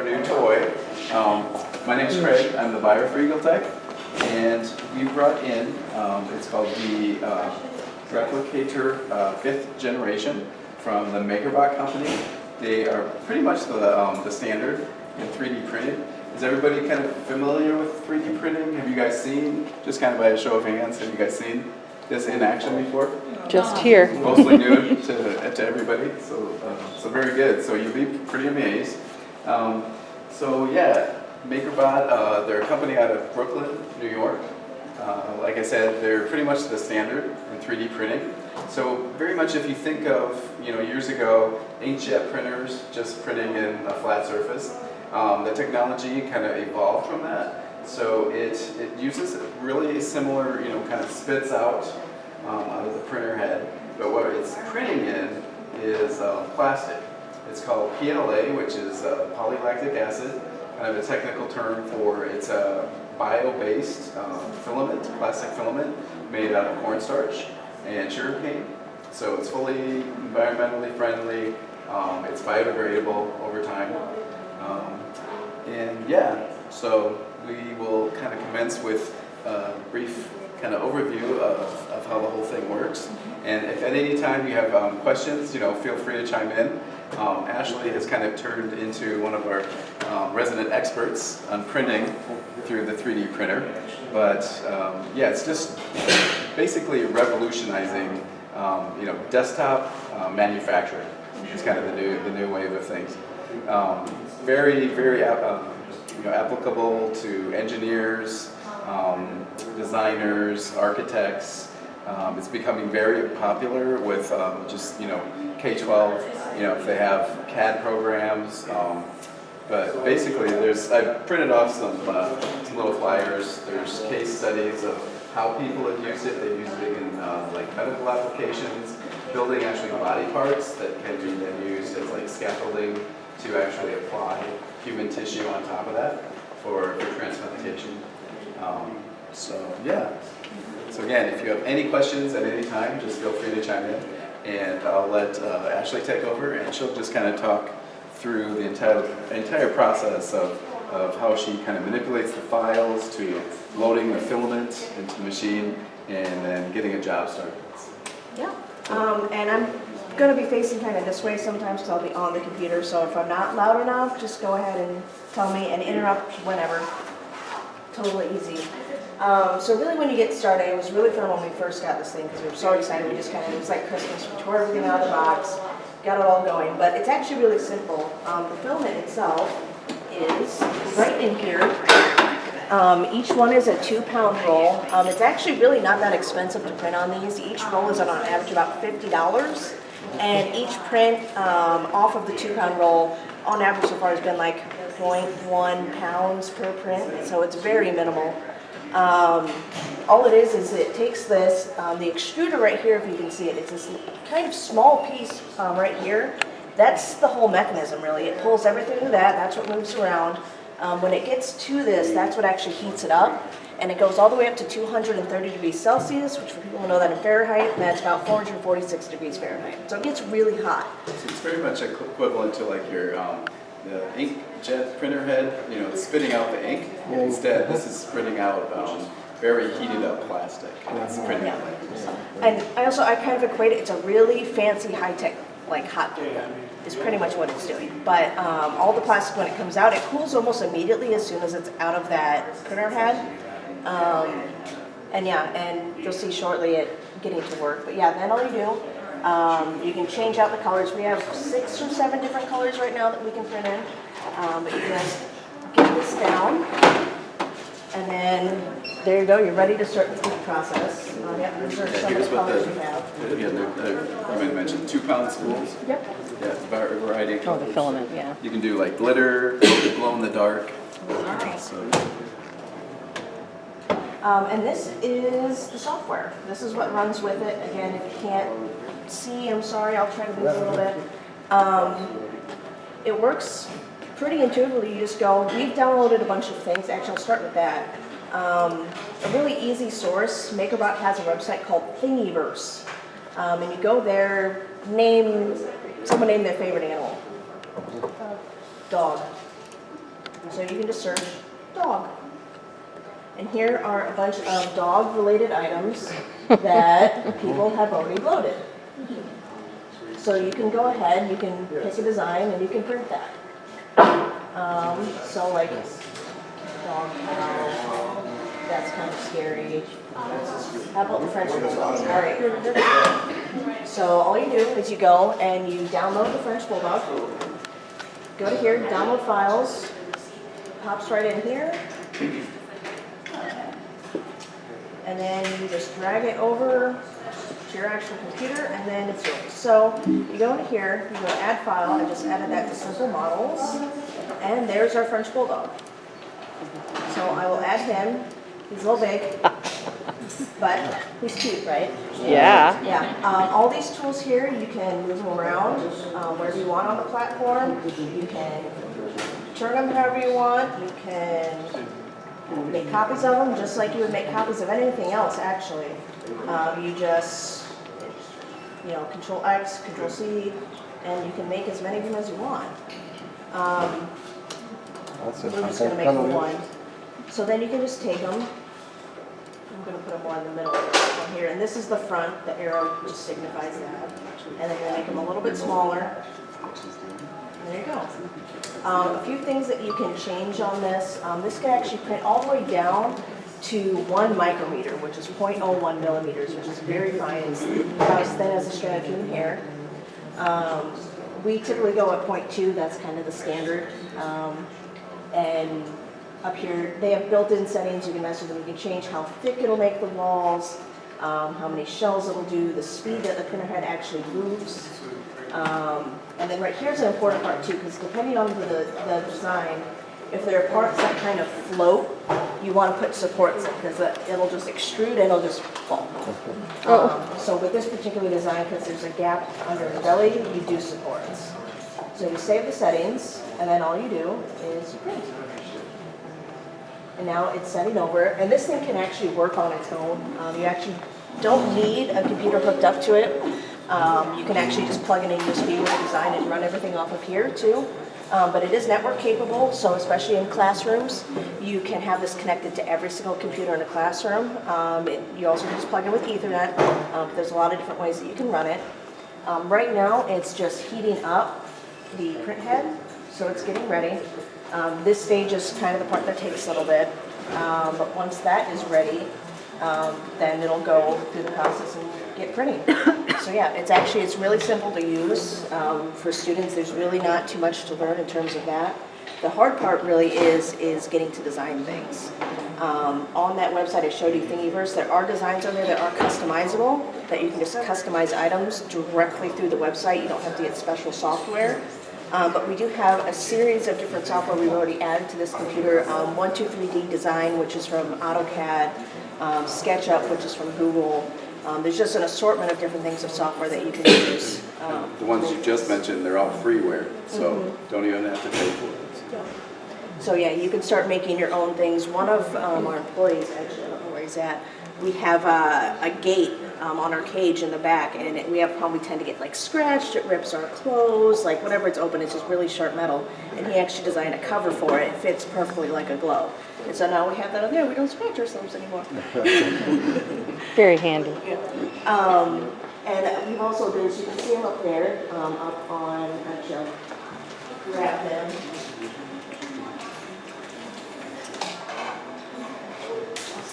new toy. My name's Craig. I'm the buyer for Eagle Tech, and we brought in, it's called the Replicator 5th generation from the MakerBot company. They are pretty much the standard in 3D printing. Is everybody kind of familiar with 3D printing? Have you guys seen, just kind of by a show of hands, have you guys seen this in action before? Just here. Mostly new to everybody, so very good. So you'll be pretty amazed. So yeah, MakerBot, they're a company out of Brooklyn, New York. Like I said, they're pretty much the standard in 3D printing. So very much if you think of, years ago, inkjet printers just printing in a flat surface, the technology kind of evolved from that. So it uses really similar, kind of spits out of the printer head, but what it's printing in is plastic. It's called PLA, which is polylactic acid, kind of a technical term for it's a bio-based filament, plastic filament made out of cornstarch and sugarcane. So it's fully environmentally friendly, it's biodegradable over time. And yeah, so we will kind of commence with a brief kind of overview of how the whole thing works. And if at any time you have questions, feel free to chime in. Ashley has kind of turned into one of our resident experts on printing through the 3D printer. But yeah, it's just basically revolutionizing, desktop manufacturing. It's kind of the new wave of things. Very, very applicable to engineers, designers, architects. It's becoming very popular with just K-12, if they have CAD programs. But basically, I've printed off some little flyers. There's case studies of how people have used it. They've used it in like medical applications, building actually body parts that can be then used as like scaffolding to actually apply human tissue on top of that for transplantation. So yeah. So again, if you have any questions at any time, just feel free to chime in, and I'll let Ashley take over, and she'll just kind of talk through the entire process of how she kind of manipulates the files to loading the filament into the machine and then getting a job started. Yeah, and I'm going to be facing kind of this way sometimes because I'll be on the computer, so if I'm not loud enough, just go ahead and tell me and interrupt whenever. Totally easy. So really when you get started, it was really fun when we first got this thing because we were so excited. We just kind of, it was like Christmas. We tore everything out of the box, got it all going. But it's actually really simple. The filament itself is right in here. Each one is a 2-pound roll. It's actually really not that expensive to print on these. Each roll is on average about $50. And each print off of the 2-pound roll on average so far has been like 0.1 pounds per print. So it's very minimal. All it is it takes this, the extruder right here, if you can see it, it's this kind of small piece right here. That's the whole mechanism really. It pulls everything to that, that's what moves around. When it gets to this, that's what actually heats it up. And it goes all the way up to 230 degrees Celsius, which for people who know that in Fahrenheit, that's about 446 degrees Fahrenheit. So it gets really hot. So it's very much equivalent to like your the inkjet printer head, it's spitting out the ink. Instead, this is spitting out very heated up plastic. And it's printing out like. And I kind of equate it, it's a really fancy high-tech, like hot glue gun, is pretty much what it's doing. But all the plastic, when it comes out, it cools almost immediately as soon as it's out of that printer head. And yeah, and you'll see shortly it getting to work. But yeah, then all you do, you can change out the colors. We have 6 or 7 different colors right now that we can print in. But you can just get this down, and then there you go. You're ready to start the print process. Yep, these are some of the colors we have. Again, you might mention 2-pound spools. Yep. Yeah, a variety of colors. Oh, the filament, yeah. You can do like glitter, glow in the dark. So. And this is the software. This is what runs with it. Again, if you can't see, I'm sorry, I'll try to move a little bit. It works pretty intuitively. You just go, we've downloaded a bunch of things. Actually, I'll start with that. A really easy source, MakerBot has a website called Thingiverse. And you go there, someone name their favorite animal. Dog. So you can just search dog. And here are a bunch of dog-related items that people have already loaded. So you can go ahead, you can pick a design, and you can print that. So like dog cow, that's kind of scary. How about the French Bulldog? All right. So all you do is you go and you download the French Bulldog. Go to here, download files, pops right in here. And then you just drag it over to your actual computer, and then it's yours. So you go into here, you go to add file, I just added that to simple models, and there's our French Bulldog. So I will add him. He's a little big, but he's cute, right? Yeah. Yeah. All these tools here, you can move them around wherever you want on the platform. You can turn them however you want. You can make copies of them just like you would make copies of anything else, actually. You just, Control X, Control C, and you can make as many of them as you want. We're just going to make one. So then you can just take them. I'm going to put them more in the middle one here. And this is the front. The arrow just signifies that. And then you're going to make them a little bit smaller. And there you go. A few things that you can change on this. This can actually print all the way down to 1 micrometer, which is 0.01 millimeters, which is very fine. It's about as thin as a strand of human hair. We typically go at 0.2. That's kind of the standard. And up here, they have built-in settings. You can mess with them. You can change how thick it'll make the walls, how many shells it'll do, the speed that the printer head actually moves. And then right here's an important part too, because depending on the design, if there are parts that kind of float, you want to put supports in, because it'll just extrude and it'll just fall. So with this particular design, because there's a gap under the belly, you do supports. So you save the settings, and then all you do is you print. And now it's setting over, and this thing can actually work on its own. You actually don't need a computer hooked up to it. You can actually just plug in a USB with a design and run everything off of here too. But it is network capable, so especially in classrooms, you can have this connected to every single computer in a classroom. You also can just plug in with Ethernet. There's a lot of different ways that you can run it. Right now, it's just heating up the print head, so it's getting ready. This stage is kind of the part that takes a little bit, but once that is ready, then it'll go through the process and get printing. So yeah, it's really simple to use. For students, there's really not too much to learn in terms of that. The hard part really is getting to design things. On that website I showed you, Thingiverse, there are designs on there that are customizable, that you can just customize items directly through the website. You don't have to get special software. But we do have a series of different software we've already added to this computer. 123D Design, which is from AutoCAD, SketchUp, which is from Google. There's just an assortment of different things of software that you can use. The ones you just mentioned, they're all freeware, so don't even have to pay for it. So yeah, you can start making your own things. One of our employees, actually, I don't know where he's at, we have a gate on our cage in the back, and we have probably tend to get like scratched. It rips our clothes, like whatever it's open, it's just really sharp metal. And he actually designed a cover for it. It fits perfectly like a glove. And so now we have that on there. We don't scratch ourselves anymore. Very handy. Yeah. And we've also, you can see him up there, up on, actually, I'll grab him.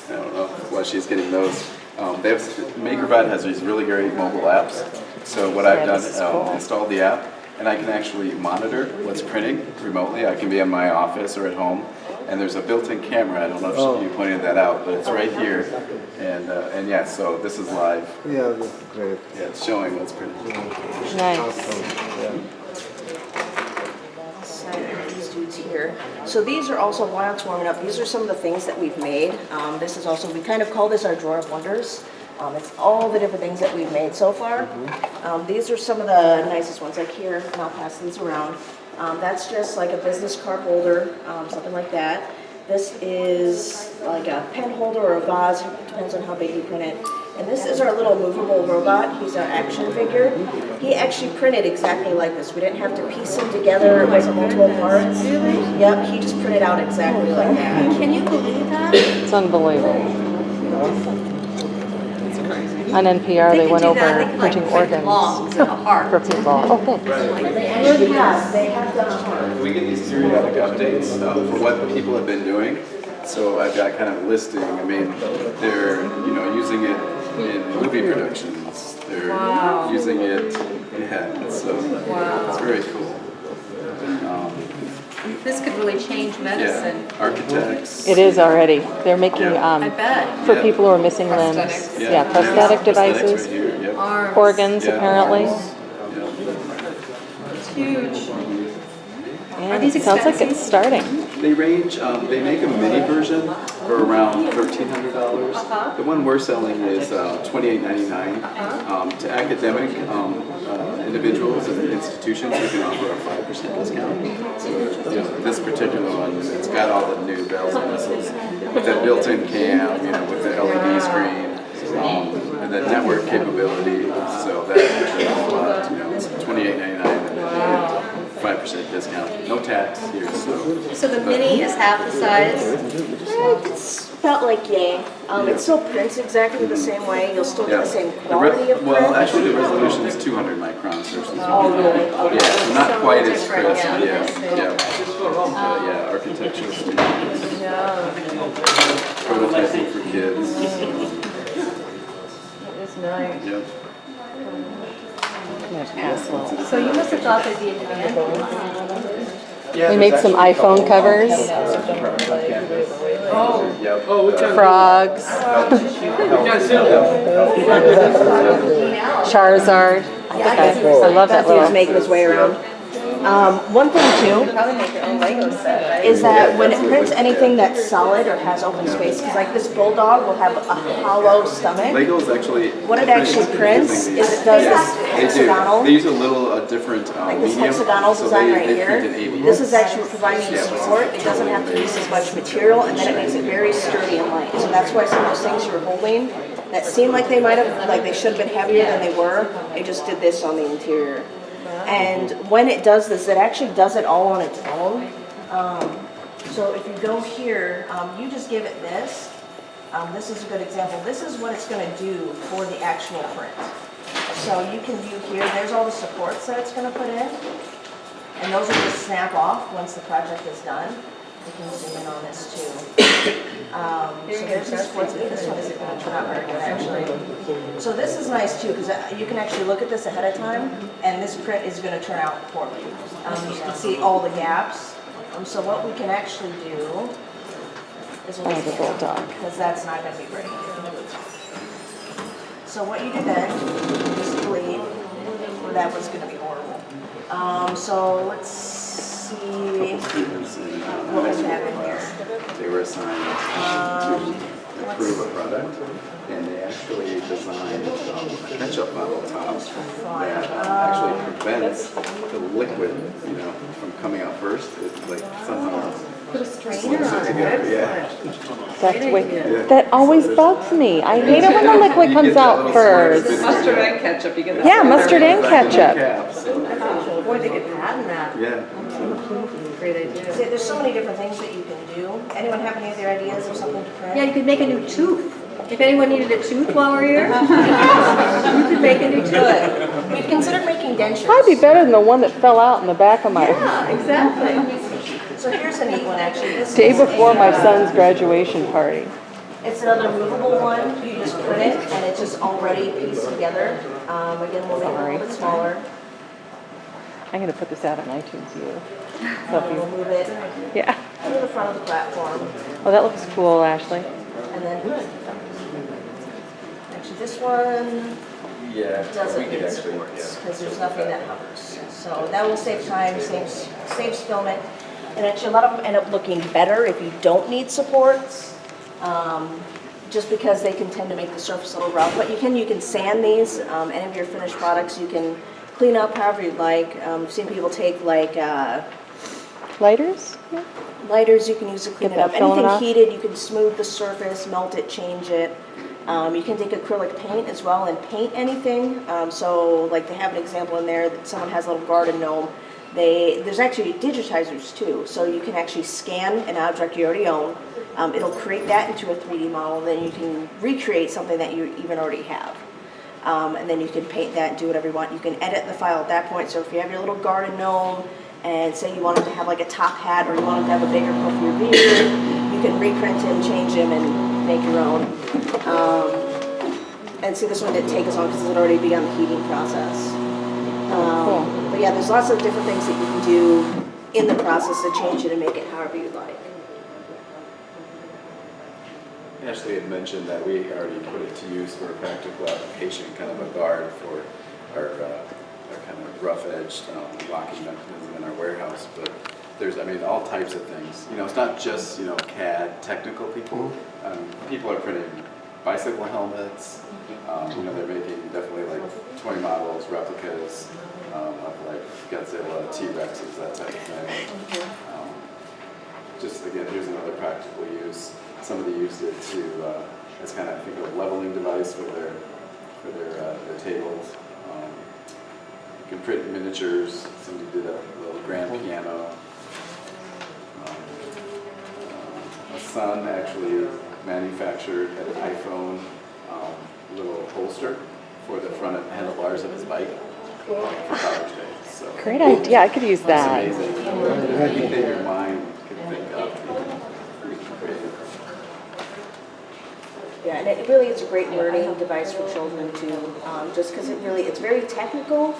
I don't know while she's getting those. MakerBot has these really great mobile apps. So what I've done is installed the app, and I can actually monitor what's printing remotely. I can be in my office or at home, and there's a built-in camera. I don't know if you pointed that out, but it's right here. And yeah, so this is live. Yeah, that's great. Yeah, it's showing what's printing. Nice. These dudes here. So these are also, while it's warming up, these are some of the things that we've made. This is also, we kind of call this our drawer of wonders. It's all the different things that we've made so far. These are some of the nicest ones, like here, and I'll pass these around. That's just like a business card holder, something like that. This is like a pen holder or a vase, depends on how big you print it. And this is our little movable robot. He's our action figure. He actually printed exactly like this. We didn't have to piece him together. It wasn't multiple parts. Really? Yep, he just printed out exactly like that. Can you believe that? It's unbelievable. On NPR, they went can do over that. They can, like, printing print organs lungs and a heart. for people. Oh, thanks. They have done a heart. We get these periodic updates for what people have been doing. So I've got kind of a listing. I mean, they're using it in movie productions. They're using it, so it's very cool. This could really change medicine. Yeah, architects. It is already. They're making, I bet. for people who are missing limbs. Prosthetics. Yeah, prosthetic Prosthetics devices, right here, yep. Arms. organs Yeah, apparently. arms, yep. It's huge. And these it sounds like expensive? it's starting. They range, they make a mini version for around $1,300. The one we're selling is $28.99. To academic individuals and institutions, we can offer a 5% discount. So this particular one, it's got all the new bells and whistles with that built-in cam, with the LED screen, and the network capability. So that it's $28.99 and then 5% discount, no tax here. So the mini is half the size. It's about like yay. It still prints exactly the same way. You'll still get the same quality of print. Well, actually, the resolution is 200 microns versus. Oh, really? Yeah, so not quite as different, crisp. yeah. Yeah, architecture students, prototyping for kids. It's nice. Yep. So you must have thought they'd be in demand. Yeah, We made some iPhone covers, frogs, Charizard. I love that He was little. making his way around. One thing too Probably make your own Lego set, right? is that when it prints anything that's solid or has open space, because like this bulldog will have a hollow stomach. Legos actually. What it actually prints is it does this They do. hexagonal, They use a little different like this medium. hexagonal so design they- right they here. print in ABS. This is actually providing you support. It doesn't have to use as much material, and then it makes it very sturdy and light. So that's why some of those things you were holding that seemed like they might have, like they should have been heavier than they were, they just did this on the interior. And when it does this, it actually does it all on its own. So if you go here, you just give it this. This is a good example. This is what it's going to do for the actual print. So you can view here, there's all the supports that it's going to put in. And those will just snap off once the project is done. You can zoom in on this too. So there's the supports, but this one isn't going to turn out very good actually. So this is nice too, because you can actually look at this ahead of time, and this print is going to turn out poorly. You can see all the gaps. So what we can actually do is we'll the bulldog. because that's not going to be great. So what you do then is delete. That was going to be horrible. So let's see what was happening here. They were assigned to approve a product, and they actually designed a ketchup bottle top that actually prevents the liquid, from coming out first. It somehow slits it together. Yeah. That's that always bugs me. I hate it when the liquid You comes get that out little first. squirt of Mustard and ketchup, you get that. Yeah, mustard and ketchup. Caps. Boy, they could patent that. Yeah. Great idea. See, there's so many different things that you can do. Anyone have any other ideas of something to print? Yeah, you could make a new tooth. If anyone needed a tooth while we're here, you could make a new tooth. We've considered making dentures. Probably be better than the one that fell out in the back of my, Yeah, exactly. So here's a neat one actually. This day is before a, my son's graduation party. It's another movable one. You just print it and it's just already pieced together. Again, we'll make it a little bit smaller. I'm going to put this out on iTunes U. We'll move it Yeah. to the front of the platform. Oh, that looks cool, Ashley. And then, actually this one doesn't need supports because there's nothing that hovers. So that will save time, saves filament. And actually a lot of them end up looking better if you don't need supports. Just because they can tend to make the surface a little rough. But you can sand these, any of your finished products, you can clean up however you'd like. I've seen people take like Lighters? Yeah. lighters you can use to clean Get it up. that filament Anything off? heated, you can smooth the surface, melt it, change it. You can take acrylic paint as well and paint anything. So like they have an example in there that someone has a little garden gnome. There's actually digitizers too, so you can actually scan an object you already own. It'll create that into a 3D model, then you can recreate something that you even already have. And then you can paint that and do whatever you want. You can edit the file at that point, so if you have your little garden gnome, and say you wanted to have like a top hat, or you wanted to have a bigger puffy beard, you can reprint him, change him, and make your own. And see, this one didn't take as long because it had already begun the heating process. Cool. But yeah, there's lots of different things that you can do in the process to change it and make it however you'd like. Ashley had mentioned that we already put it to use for a practical application, kind of a guard for our kind of rough-edged locking mechanism in our warehouse. But there's, I mean, all types of things. You know, it's not just, you know, CAD technical people. People are printing bicycle helmets. You know, they're making definitely like toy models, replicas of like Godzilla, T-Rexes, that type of thing. Just again, here's another practical use. Somebody used it to as kind of, I think, a leveling device for their tables. You can print miniatures. Somebody did a little grand piano. My son actually manufactured an iPhone little holster for the front handlebars of his bike for Father's Day. So Great idea. I could use it's that. amazing. Anything your mind can think of, you can create it. Yeah, and it really is a great learning device for children too, just because it's very technical.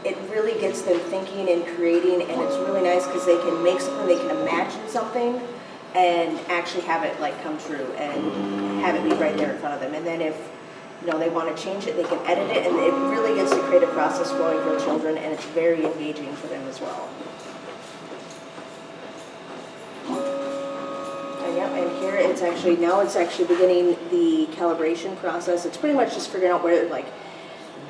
It really gets them thinking and creating, and it's really nice because they can make something, they can imagine something, and actually have it like come true and have it be right there in front of them. And then if they want to change it, they can edit it, and it really gets the creative process flowing for children, and it's very engaging for them as well. And here it's actually beginning the calibration process. It's pretty much just figuring out where like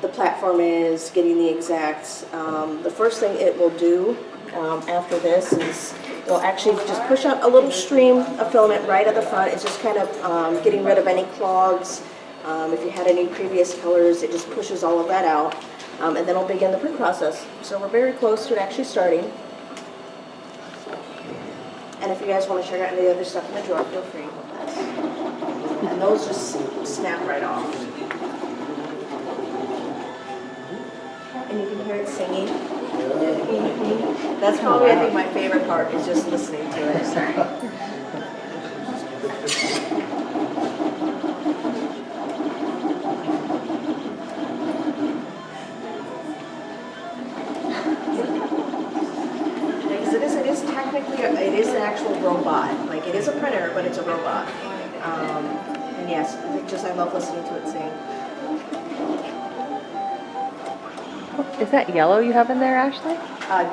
the platform is, getting the exacts. The first thing it will do after this is it'll actually just push out a little stream of filament right at the front. It's just kind of getting rid of any clogs. If you had any previous colors, it just pushes all of that out. And then it'll begin the print process. So we're very close to it actually starting. And if you guys want to check out any other stuff in the drawer, feel free. And those just snap right off. And you can hear it singing. That's probably, I think, my favorite part is just listening to it. It is an actual robot. Like, it is a printer, but it's a robot. And yes, I love listening to it sing. Is that yellow you have in there, Ashley?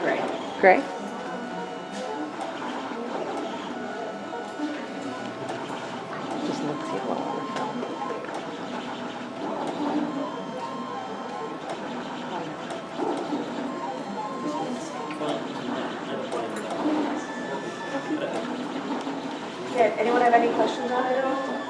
Gray. Gray? Just looks yellow on the film. Okay, anyone have any questions on it at all?